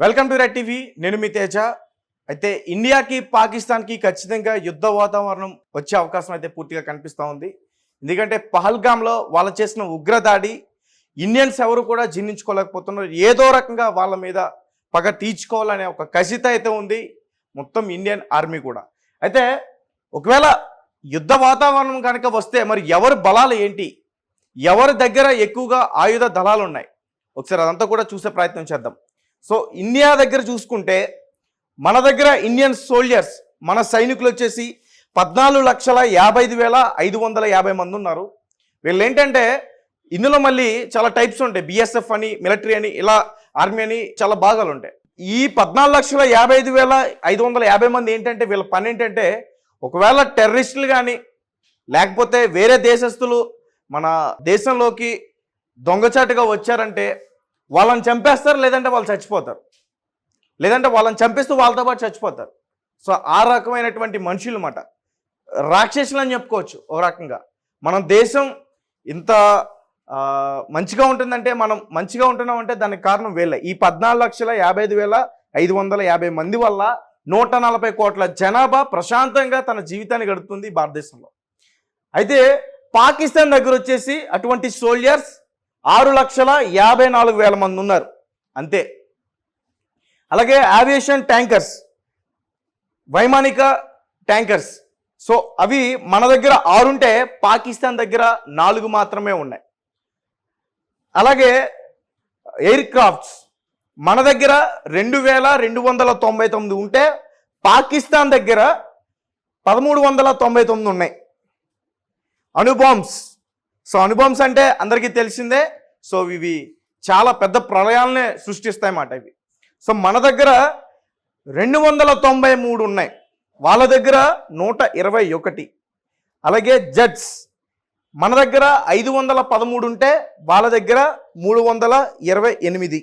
Welcome to red TV. నేను మీ తేజ. అయితే ఇండియాకి పాకిస్తాన్కి ఖచ్చితంగా యుద్ధ వాతావరణం వచ్చే అవకాశం అయితే పూర్తిగా కనిపిస్తూ ఉంది. ఎందుకంటే పహల్గామ్లో వాళ్ళు చేసిన ఉగ్రదాడి ఇండియన్స్ ఎవరు కూడా జీర్ణించుకోలేకపోతున్నారు. ఏదో రకంగా వాళ్ళ మీద పగ తీర్చుకోవాలనే ఒక కసిత అయితే ఉంది మొత్తం ఇండియన్ ఆర్మీ కూడా. అయితే ఒకవేళ యుద్ధ వాతావరణం కనుక వస్తే మరి ఎవరి బలాలు ఏంటి, ఎవరి దగ్గర ఎక్కువగా ఆయుధ దళాలు ఉన్నాయి, ఒకసారి అదంతా కూడా చూసే ప్రయత్నం చేద్దాం. సో ఇండియా దగ్గర చూసుకుంటే మన దగ్గర ఇండియన్ సోల్జర్స్, మన సైనికులు వచ్చేసి 14,55,550 మంది ఉన్నారు. వీళ్ళు ఏంటంటే ఇందులో మళ్ళీ చాలా టైప్స్ ఉంటాయి. బిఎస్ఎఫ్ అని, మిలిటరీ అని, ఇలా ఆర్మీ అని చాలా భాగాలు ఉంటాయి. ఈ 14,55,550 మంది ఏంటంటే వీళ్ళ పని ఏంటంటే ఒకవేళ టెర్రరిస్టులు కానీ లేకపోతే వేరే దేశస్తులు మన దేశంలోకి దొంగచాటుగా వచ్చారంటే వాళ్ళని చంపేస్తారు, లేదంటే వాళ్ళు చచ్చిపోతారు, లేదంటే వాళ్ళని చంపేస్తూ వాళ్ళతో పాటు చచ్చిపోతారు. సో ఆ రకమైనటువంటి మనుషులు అన్నమాట, రాక్షసులు అని చెప్పుకోవచ్చు ఒక రకంగా. మన దేశం ఇంత మంచిగా ఉంటుందంటే, మనం మంచిగా ఉంటున్నామంటే దానికి కారణం వీళ్ళే. ఈ 14,55,550 మంది వల్ల 140 కోట్ల జనాభా ప్రశాంతంగా తన జీవితాన్ని గడుపుతుంది భారతదేశంలో. అయితే పాకిస్తాన్ దగ్గర వచ్చేసి అటువంటి సోల్జర్స్ 6,54,000 మంది ఉన్నారు అంతే. అలాగే ఏవియేషన్ ట్యాంకర్స్, వైమానిక ట్యాంకర్స్, సో అవి మన దగ్గర 6 ఉంటే పాకిస్తాన్ దగ్గర 4 మాత్రమే ఉన్నాయి. అలాగే ఎయిర్ క్రాఫ్ట్స్ మన దగ్గర 2,299 ఉంటే పాకిస్తాన్ దగ్గర 1,399 ఉన్నాయి. అణుబాంబ్స్, సో అణుబాంబ్స్ అంటే అందరికీ తెలిసిందే. సో ఇవి చాలా పెద్ద ప్రళయాలనే సృష్టిస్తాయన్నమాట ఇవి. సో మన దగ్గర 293 ఉన్నాయి, వాళ్ళ దగ్గర 121. అలాగే జెట్స్ మన దగ్గర 513 ఉంటే వాళ్ళ దగ్గర 328.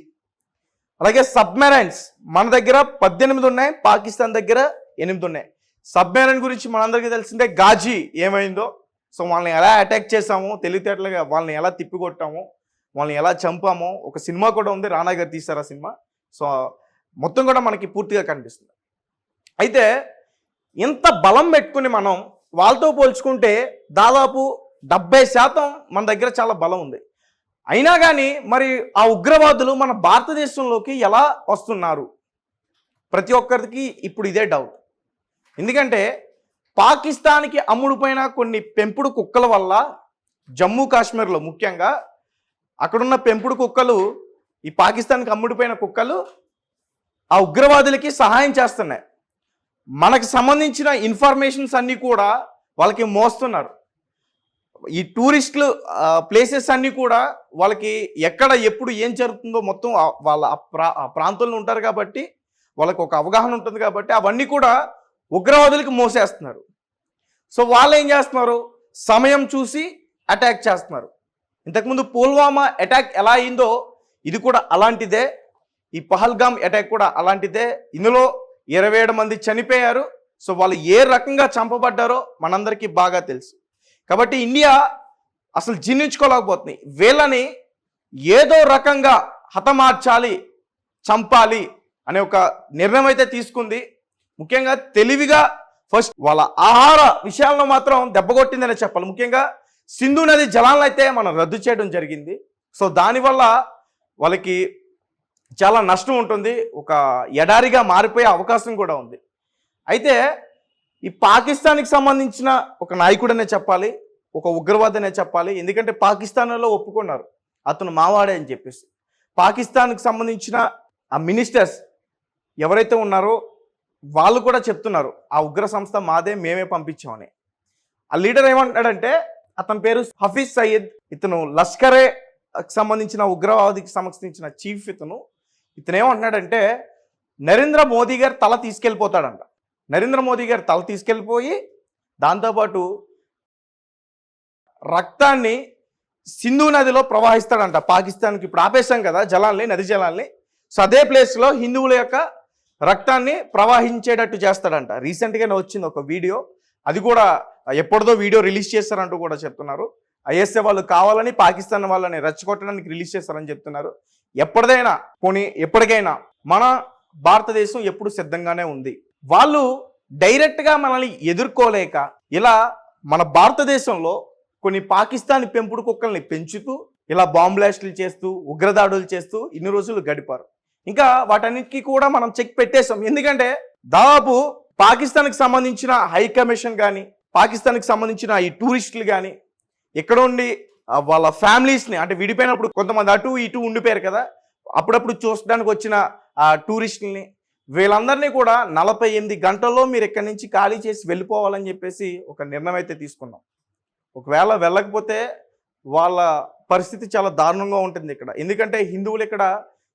అలాగే సబ్మెరైన్స్ మన దగ్గర 18 ఉన్నాయి, పాకిస్తాన్ దగ్గర 8 ఉన్నాయి. సబ్మెరైన్ గురించి మనందరికీ తెలిసిందే, గాజీ ఏమైందో. సో వాళ్ళని ఎలా అటాక్ చేసామో, తెలివితేటలుగా వాళ్ళని ఎలా తిప్పికొట్టామో, వాళ్ళని ఎలా చంపామో ఒక సినిమా కూడా ఉంది, రానా గారు తీశారు ఆ సినిమా. సో మొత్తం కూడా మనకి పూర్తిగా కనిపిస్తుంది. అయితే ఇంత బలం పెట్టుకుని మనం వాళ్ళతో పోల్చుకుంటే దాదాపు 70% మన దగ్గర చాలా బలం ఉంది. అయినా కానీ మరి ఆ ఉగ్రవాదులు మన భారతదేశంలోకి ఎలా వస్తున్నారు, ప్రతి ఒక్కరికి ఇప్పుడు ఇదే డౌట్. ఎందుకంటే పాకిస్తాన్కి అమ్ముడుపోయిన కొన్ని పెంపుడు కుక్కల వల్ల జమ్మూ కాశ్మీర్లో ముఖ్యంగా అక్కడున్న పెంపుడు కుక్కలు, ఈ పాకిస్తాన్కి అమ్ముడుపోయిన కుక్కలు ఆ ఉగ్రవాదులకి సహాయం చేస్తున్నాయి. మనకు సంబంధించిన ఇన్ఫర్మేషన్స్ అన్నీ కూడా వాళ్ళకి మోస్తున్నారు. ఈ టూరిస్టులు ప్లేసెస్ అన్నీ కూడా వాళ్ళకి ఎక్కడ ఎప్పుడు ఏం జరుగుతుందో మొత్తం వాళ్ళ ఆ ప్రాంతంలో ఉంటారు కాబట్టి వాళ్ళకి ఒక అవగాహన ఉంటుంది కాబట్టి అవన్నీ కూడా ఉగ్రవాదులకు మోసేస్తున్నారు. సో వాళ్ళు ఏం చేస్తున్నారు, సమయం చూసి అటాక్ చేస్తున్నారు. ఇంతకుముందు పుల్వామా అటాక్ ఎలా అయిందో ఇది కూడా అలాంటిదే. ఈ పహల్గామ్ అటాక్ కూడా అలాంటిదే. ఇందులో 27 మంది చనిపోయారు. సో వాళ్ళు ఏ రకంగా చంపబడ్డారో మనందరికీ బాగా తెలుసు. కాబట్టి ఇండియా అసలు జీర్ణించుకోలేకపోతుంది. వీళ్ళని ఏదో రకంగా హతమార్చాలి, చంపాలి అనే ఒక నిర్ణయం అయితే తీసుకుంది. ముఖ్యంగా తెలివిగా ఫస్ట్ వాళ్ళ ఆహార విషయాల్లో మాత్రం దెబ్బకొట్టిందనే చెప్పాలి. ముఖ్యంగా సింధు నది జలాలను అయితే మనం రద్దు చేయడం జరిగింది. సో దానివల్ల వాళ్ళకి చాలా నష్టం ఉంటుంది, ఒక ఎడారిగా మారిపోయే అవకాశం కూడా ఉంది. అయితే ఈ పాకిస్తాన్కి సంబంధించిన ఒక నాయకుడనే చెప్పాలి, ఒక ఉగ్రవాదనే చెప్పాలి. ఎందుకంటే పాకిస్తాన్లో ఒప్పుకున్నారు అతను మావాడే అని చెప్పేసి. పాకిస్తాన్కి సంబంధించిన ఆ మినిస్టర్స్ ఎవరైతే ఉన్నారో వాళ్ళు కూడా చెప్తున్నారు ఆ ఉగ్ర సంస్థ మాదే, మేమే పంపించామని. ఆ లీడర్ ఏమంటాడంటే, అతని పేరు హఫీజ్ సయీద్, ఇతను లష్కరే సంబంధించిన ఉగ్రవాదికి సంబంధించిన చీఫ్. ఇతను ఏమంటున్నాడంటే నరేంద్ర మోదీ గారు తల తీసుకెళ్ళిపోతాడంట. నరేంద్ర మోదీ గారు తల తీసుకెళ్ళిపోయి దాంతోపాటు రక్తాన్ని సింధు నదిలో ప్రవహిస్తాడంట. పాకిస్తాన్కి ఇప్పుడు ఆపేశాం కదా జలాల్ని, నది జలాల్ని. సో అదే ప్లేస్లో హిందువుల యొక్క రక్తాన్ని ప్రవహించేటట్టు చేస్తాడంట. రీసెంట్గానే వచ్చింది ఒక వీడియో, అది కూడా ఎప్పటిదో వీడియో రిలీజ్ చేస్తారంటూ కూడా చెప్తున్నారు. ఐఎస్ఏ వాళ్ళు కావాలని పాకిస్తాన్ వాళ్ళని రెచ్చగొట్టడానికి రిలీజ్ చేస్తారని చెప్తున్నారు. ఎప్పటికైనా మన భారతదేశం ఎప్పుడు సిద్ధంగానే ఉంది. వాళ్ళు డైరెక్ట్గా మనల్ని ఎదుర్కోలేక ఇలా మన భారతదేశంలో కొన్ని పాకిస్తానీ పెంపుడు కుక్కల్ని పెంచుతూ ఇలా బాంబ్ బ్లాస్టులు చేస్తూ ఉగ్రదాడులు చేస్తూ ఇన్ని రోజులు గడిపారు. ఇంకా వాటన్నిటికీ కూడా మనం చెక్ పెట్టేశాం. ఎందుకంటే దాదాపు పాకిస్తాన్కి సంబంధించిన హై కమిషన్ కానీ, పాకిస్తాన్కి సంబంధించిన ఈ టూరిస్టులు కానీ, ఇక్కడ ఉండి వాళ్ళ ఫ్యామిలీస్ని అంటే విడిపోయినప్పుడు కొంతమంది అటు ఇటు ఉండిపోయారు కదా, అప్పుడప్పుడు చూడడానికి వచ్చిన ఆ టూరిస్టుల్ని వీళ్ళందరినీ కూడా 48 గంటల్లో మీరు ఇక్కడి నుంచి ఖాళీ చేసి వెళ్ళిపోవాలని చెప్పేసి ఒక నిర్ణయం అయితే తీసుకున్నాం. ఒకవేళ వెళ్ళకపోతే వాళ్ళ పరిస్థితి చాలా దారుణంగా ఉంటుంది ఇక్కడ. ఎందుకంటే హిందువులు ఇక్కడ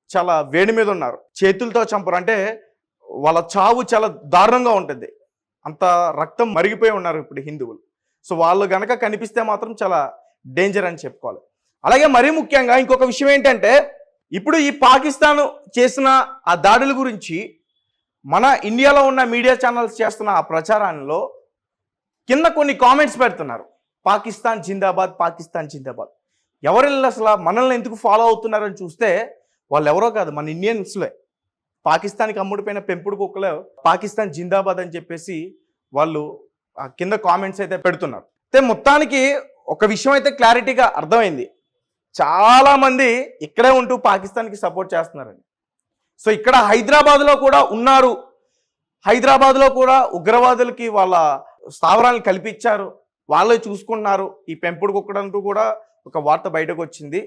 చాలా వేడి మీద ఉన్నారు, చేతులతో చంపరు. అంటే వాళ్ళ చావు చాలా దారుణంగా ఉంటుంది, అంత రక్తం మరిగిపోయి ఉన్నారు ఇప్పుడు హిందువులు. సో వాళ్ళు గనక కనిపిస్తే మాత్రం చాలా డేంజర్ అని చెప్పుకోవాలి. అలాగే మరీ ముఖ్యంగా ఇంకొక విషయం ఏంటంటే, ఇప్పుడు ఈ పాకిస్తాన్ చేసిన ఆ దాడుల గురించి మన ఇండియాలో ఉన్న మీడియా ఛానల్స్ చేస్తున్న ఆ ప్రచారంలో కింద కొన్ని కామెంట్స్ పెడుతున్నారు, పాకిస్తాన్ జిందాబాద్, పాకిస్తాన్ జిందాబాద్. ఎవరు అసలు మనల్ని ఎందుకు ఫాలో అవుతున్నారని చూస్తే వాళ్ళు ఎవరో కాదు, మన ఇండియన్స్లే. పాకిస్తాన్కి అమ్ముడిపోయిన పెంపుడు కుక్కలు పాకిస్తాన్ జిందాబాద్ అని చెప్పేసి వాళ్ళు కింద కామెంట్స్ అయితే పెడుతున్నారు. అయితే మొత్తానికి ఒక విషయం అయితే క్లారిటీగా అర్థమైంది, చాలామంది ఇక్కడే ఉంటూ పాకిస్తాన్కి సపోర్ట్ చేస్తున్నారండి. సో ఇక్కడ హైదరాబాద్లో కూడా ఉన్నారు, హైదరాబాద్లో కూడా ఉగ్రవాదులకి వాళ్ళ స్థావరాలను కల్పించారు, వాళ్ళే చూసుకున్నారు. ఈ పెంపుడు కుక్కడంటూ కూడా ఒక వార్త బయటకు వచ్చింది,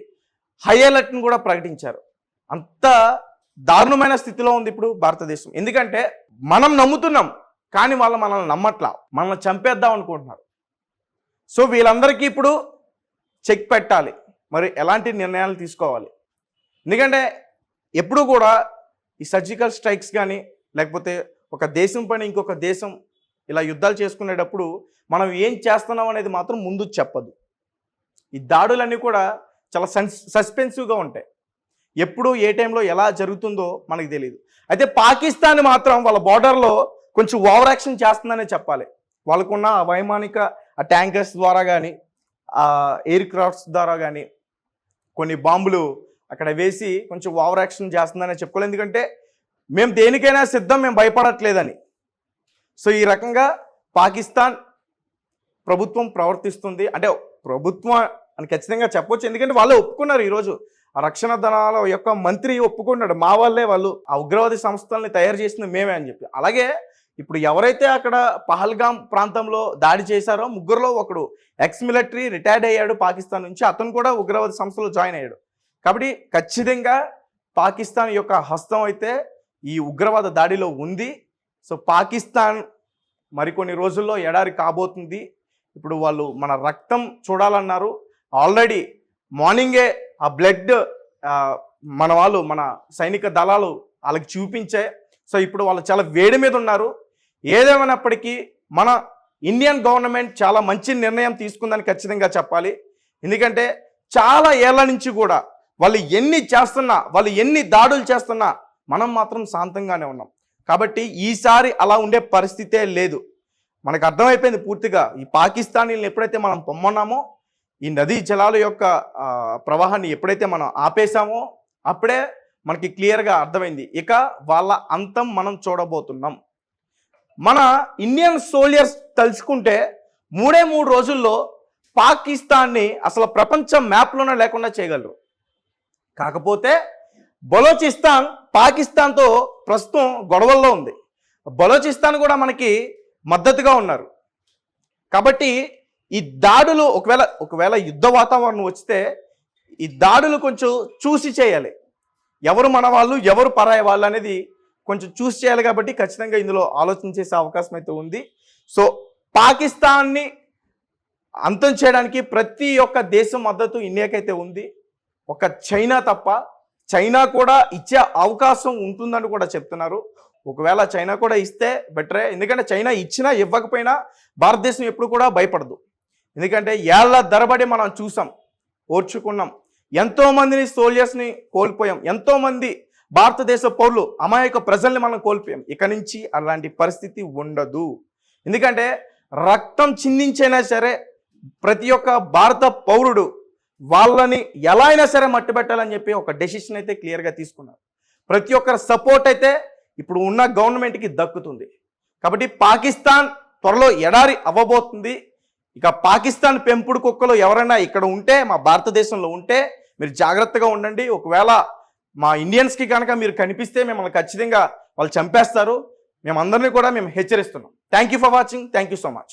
హై అలర్ట్ని కూడా ప్రకటించారు. అంత దారుణమైన స్థితిలో ఉంది ఇప్పుడు భారతదేశం. ఎందుకంటే మనం నమ్ముతున్నాం కానీ వాళ్ళు మనల్ని నమ్మట్లా, మనల్ని చంపేద్దాం అనుకుంటున్నారు. సో వీళ్ళందరికీ ఇప్పుడు చెక్ పెట్టాలి, మరి ఎలాంటి నిర్ణయాలు తీసుకోవాలి. ఎందుకంటే ఎప్పుడు కూడా ఈ సర్జికల్ స్ట్రైక్స్ కానీ లేకపోతే ఒక దేశం పైన ఇంకొక దేశం ఇలా యుద్ధాలు చేసుకునేటప్పుడు మనం ఏం చేస్తున్నాం అనేది మాత్రం ముందు చెప్పదు. ఈ దాడులన్నీ కూడా చాలా సస్పెన్సివ్గా ఉంటాయి, ఎప్పుడు ఏ టైంలో ఎలా జరుగుతుందో మనకు తెలియదు. అయితే పాకిస్తాన్ మాత్రం వాళ్ళ బార్డర్లో కొంచెం ఓవర్ యాక్షన్ చేస్తుందనే చెప్పాలి. వాళ్ళకున్న వైమానిక ట్యాంకర్స్ ద్వారా కానీ ఎయిర్ క్రాఫ్ట్స్ ద్వారా కానీ కొన్ని బాంబులు అక్కడ వేసి కొంచెం ఓవర్ యాక్షన్ చేస్తుందనే చెప్పుకోవాలి. ఎందుకంటే మేము దేనికైనా సిద్ధం, మేము భయపడట్లేదని. సో ఈ రకంగా పాకిస్తాన్ ప్రభుత్వం ప్రవర్తిస్తుంది. అంటే ప్రభుత్వం అని ఖచ్చితంగా చెప్పొచ్చు, ఎందుకంటే వాళ్ళే ఒప్పుకున్నారు. ఈరోజు ఆ రక్షణ దళాల యొక్క మంత్రి ఒప్పుకున్నాడు, మా వాళ్ళే వాళ్ళు ఆ ఉగ్రవాది సంస్థల్ని తయారు చేసింది మేమే అని చెప్పి. అలాగే ఇప్పుడు ఎవరైతే అక్కడ పహల్గామ్ ప్రాంతంలో దాడి చేశారో ముగ్గురులో ఒకడు ఎక్స్ మిలిటరీ రిటైర్డ్ అయ్యాడు పాకిస్తాన్ నుంచి, అతను కూడా ఉగ్రవాది సంస్థలో జాయిన్ అయ్యాడు. కాబట్టి ఖచ్చితంగా పాకిస్తాన్ యొక్క హస్తం అయితే ఈ ఉగ్రవాద దాడిలో ఉంది. సో పాకిస్తాన్ మరికొన్ని రోజుల్లో ఎడారి కాబోతుంది. ఇప్పుడు వాళ్ళు మన రక్తం చూడాలన్నారు. ఆల్రెడీ మార్నింగే ఆ బ్లడ్ మన వాళ్ళు మన సైనిక దళాలు వాళ్ళకి చూపించాయి. సో ఇప్పుడు వాళ్ళు చాలా వేడి మీద ఉన్నారు. ఏదేమైనప్పటికీ మన ఇండియన్ గవర్నమెంట్ చాలా మంచి నిర్ణయం తీసుకుందని ఖచ్చితంగా చెప్పాలి. ఎందుకంటే చాలా ఏళ్ల నుంచి కూడా వాళ్ళు ఎన్ని చేస్తున్నా, వాళ్ళు ఎన్ని దాడులు చేస్తున్నా మనం మాత్రం శాంతంగానే ఉన్నాం. కాబట్టి ఈసారి అలా ఉండే పరిస్థితే లేదు. మనకు అర్థమైపోయింది పూర్తిగా. ఈ పాకిస్తానీలను ఎప్పుడైతే మనం పొమ్మన్నామో, ఈ నదీ జలాల యొక్క ప్రవాహాన్ని ఎప్పుడైతే మనం ఆపేశామో అప్పుడే మనకి క్లియర్గా అర్థమైంది, ఇక వాళ్ళ అంతం మనం చూడబోతున్నాం. మన ఇండియన్ సోల్జర్స్ తలుచుకుంటే 3 రోజుల్లో పాకిస్తాన్ని అసలు ప్రపంచ మ్యాప్లోనే లేకుండా చేయగలరు. కాకపోతే బలోచిస్తాన్ పాకిస్తాన్తో ప్రస్తుతం గొడవల్లో ఉంది. బలోచిస్తాన్ కూడా మనకి మద్దతుగా ఉన్నారు. కాబట్టి ఈ దాడులు ఒకవేళ యుద్ధ వాతావరణం వస్తే ఈ దాడులు కొంచెం చూసి చేయాలి, ఎవరు మన వాళ్ళు ఎవరు పరాయి వాళ్ళు అనేది కొంచెం చూసి చేయాలి. కాబట్టి ఖచ్చితంగా ఇందులో ఆలోచన చేసే అవకాశం అయితే ఉంది. సో పాకిస్తాన్ని అంతం చేయడానికి ప్రతి ఒక్క దేశం మద్దతు ఇండియాకైతే ఉంది, ఒక చైనా తప్ప. చైనా కూడా ఇచ్చే అవకాశం ఉంటుందని కూడా చెప్తున్నారు. ఒకవేళ చైనా కూడా ఇస్తే బెటరే, ఎందుకంటే చైనా ఇచ్చినా ఇవ్వకపోయినా భారతదేశం ఎప్పుడు కూడా భయపడదు. ఎందుకంటే ఏళ్ల తరబడి మనం చూసాం, ఓర్చుకున్నాం, ఎంతోమందిని సోల్జర్స్ని కోల్పోయాం, ఎంతోమంది భారతదేశ పౌరులు అమాయక ప్రజల్ని మనం కోల్పోయాం. ఇక నుంచి అలాంటి పరిస్థితి ఉండదు. ఎందుకంటే రక్తం చిందించైనా సరే ప్రతి ఒక్క భారత పౌరుడు వాళ్ళని ఎలా అయినా సరే మట్టుబెట్టాలని చెప్పి ఒక డెసిషన్ అయితే క్లియర్గా తీసుకున్నారు. ప్రతి ఒక్కరి సపోర్ట్ అయితే ఇప్పుడు ఉన్న గవర్నమెంట్కి దక్కుతుంది. కాబట్టి పాకిస్తాన్ త్వరలో ఎడారి అవ్వబోతుంది. ఇక పాకిస్తాన్ పెంపుడు కుక్కలు ఎవరైనా ఇక్కడ ఉంటే, మా భారతదేశంలో ఉంటే మీరు జాగ్రత్తగా ఉండండి. ఒకవేళ మా ఇండియన్స్కి కనుక మీరు కనిపిస్తే మిమ్మల్ని ఖచ్చితంగా వాళ్ళు చంపేస్తారు. మేమందరినీ కూడా మేము హెచ్చరిస్తున్నాం. Thank you for watching. Thank you so much.